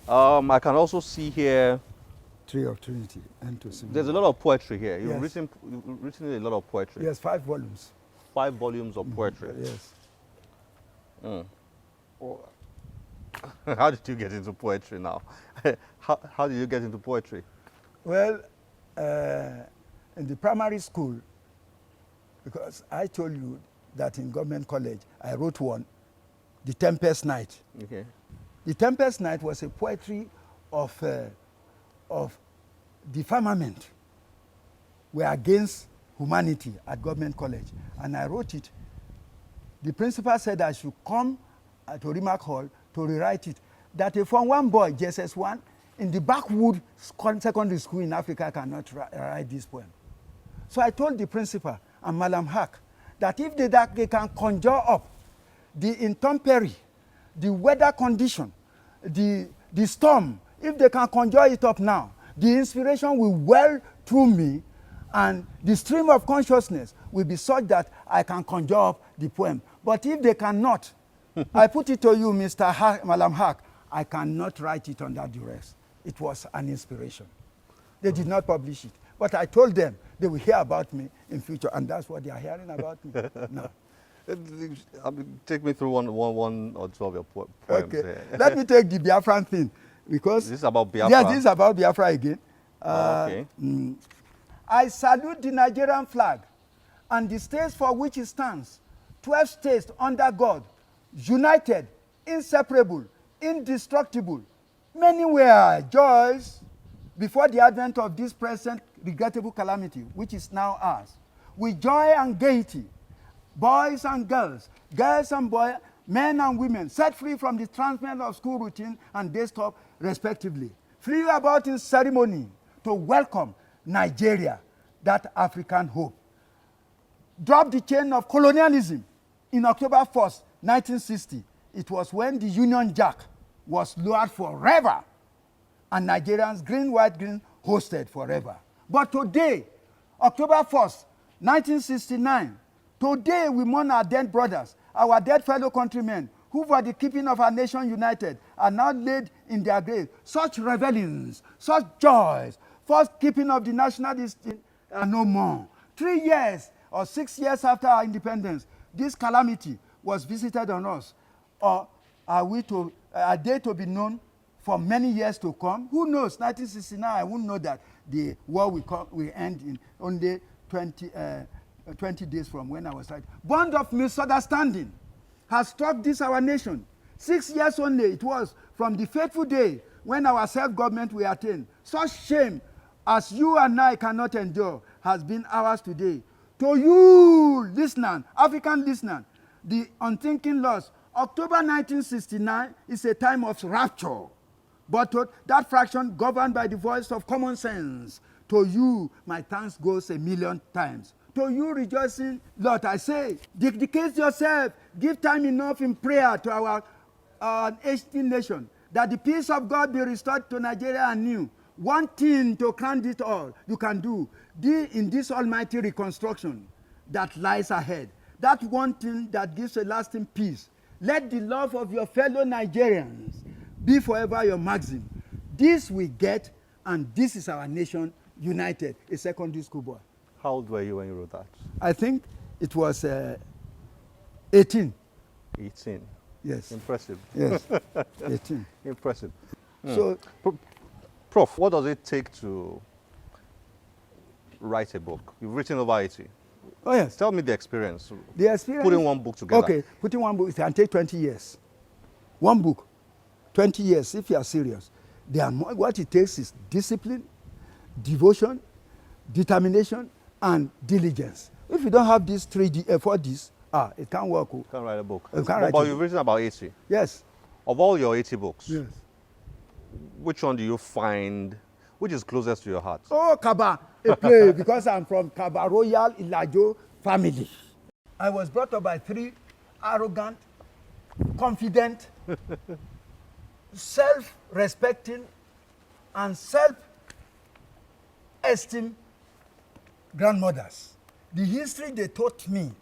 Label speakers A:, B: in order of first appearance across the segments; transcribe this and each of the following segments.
A: I can also see here,
B: Tree of Trinity, and to
A: there's a lot of poetry here.
B: Yes.
A: You've written a lot of poetry.
B: Yes, 5 volumes.
A: 5 volumes of poetry.
B: Yes.
A: Oh. How did you get into poetry now? how did you get into poetry?
B: Well, in the primary school, because I told you that in government college, I wrote one, The Tempest Night.
A: Okay.
B: The Tempest Night was a poetry of the firmament were against humanity at government college. And I wrote it. The principal said I should come to Remark Hall to rewrite it. That a Form 1 boy, JSS1, in the backwood secondary school in Africa cannot write this poem. So I told the principal and Malam Haq that if they can conjure up the intemperate, the weather condition, the storm, if they can conjure it up now, the inspiration will well through me, and the stream of consciousness will be such that I can conjure up the poem. But if they cannot, I put it to you, Mr. Malam Haq, I cannot write it under duress. It was an inspiration. They did not publish it. But I told them they will hear about me in future, and that's what they are hearing about me now.
A: Take me through one or two of your poems.
B: Okay.
A: Here.
B: Let me take the Biafran thing, because
A: This is about Biafra.
B: yes, this is about Biafra again.
A: Okay.
B: I salute the Nigerian flag and the states for which it stands. 12 states under God, united, inseparable, indestructible. Many were joys before the advent of this present regrettable calamity, which is now ours. With joy and gaiety, boys and girls, girls and boys, men and women, set free from the transmission of school routine and day stop, respectively, flew about in ceremony to welcome Nigeria, that African hope. Dropped the chain of colonialism in October 1st, 1960. It was when the Union Jack was lowered forever, and Nigerians, green, white, green, hosted forever. But today, October 1st, 1969, today we mourn our dead brothers, our dead fellow countrymen, who for the keeping of our nation united are now laid in their grave. Such revelings, such joys, first keeping of the national distinct are no more. 3 years or 6 years after our independence, this calamity was visited on us. Or are they to be known for many years to come? Who knows? 1969, I wouldn't know that the war will end in only 20 days from when I was writing. Bond of misunderstanding has struck this our nation. 6 years only it was from the fateful day when our self-government will attain. Such shame as you and I cannot endure has been ours today. To you, listener, African listener, the unthinking loss, October 1969 is a time of rapture. But to that fraction governed by the voice of common sense, to you, my thanks goes a million times. To you rejoicing, Lord, I say, dedicate yourself, give time enough in prayer to our aging nation, that the peace of God be restored to Nigeria anew. One thing to crown it all you can do in this almighty reconstruction that lies ahead. That one thing that gives a lasting peace. Let the love of your fellow Nigerians be forever your maxim. This we get, and this is our nation united. A secondary school boy.
A: How old were you when you wrote that?
B: I think it was 18.
A: 18.
B: Yes.
A: Impressive.
B: Yes. 18.
A: Impressive.
B: So,
A: Prof, what does it take to write a book? You've written over 80.
B: oh yes.
A: Tell me the experience.
B: The experience.
A: Putting one book together.
B: Okay, putting one book, it can take 20 years. One book, 20 years, if you are serious. What it takes is discipline, devotion, determination, and diligence. If you don't have these 4 Ds, it can't work.
A: You can't write a book.
B: But
A: you've written about 80.
B: Yes.
A: Of all your 80 books,
B: Yes.
A: which one do you find, which is closest to your heart?
B: Oh, Kaba, a play, because I'm from Kaba Royal Ilajo family. I was brought up by 3 arrogant, confident, self-respecting, and self-esteem grandmothers. The history they taught me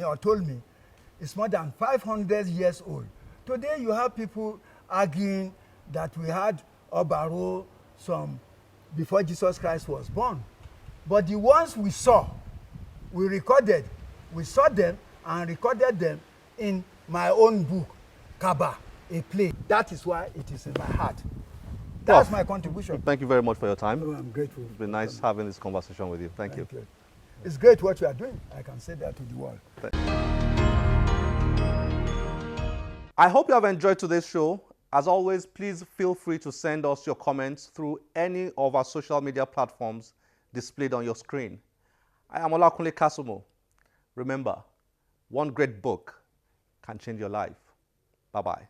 B: or told me is more than 500 years old. Today you have people arguing that we had Obaro, some before Jesus Christ was born. But the ones we saw, we recorded. We saw them and recorded them in my own book, Kaba, a play. That is why it is in my heart. That's my contribution.
A: Thank you very much for your time.
B: Oh, I'm grateful.
A: It's been nice having this conversation with you. Thank you.
B: It's great what you are doing. I can say that to the world.
A: I hope you have enjoyed today's show. As always, please feel free to send us your comments through any of our social media platforms displayed on your screen. I am Olakunle Kasumo. Remember, one great book can change your life. Bye-bye.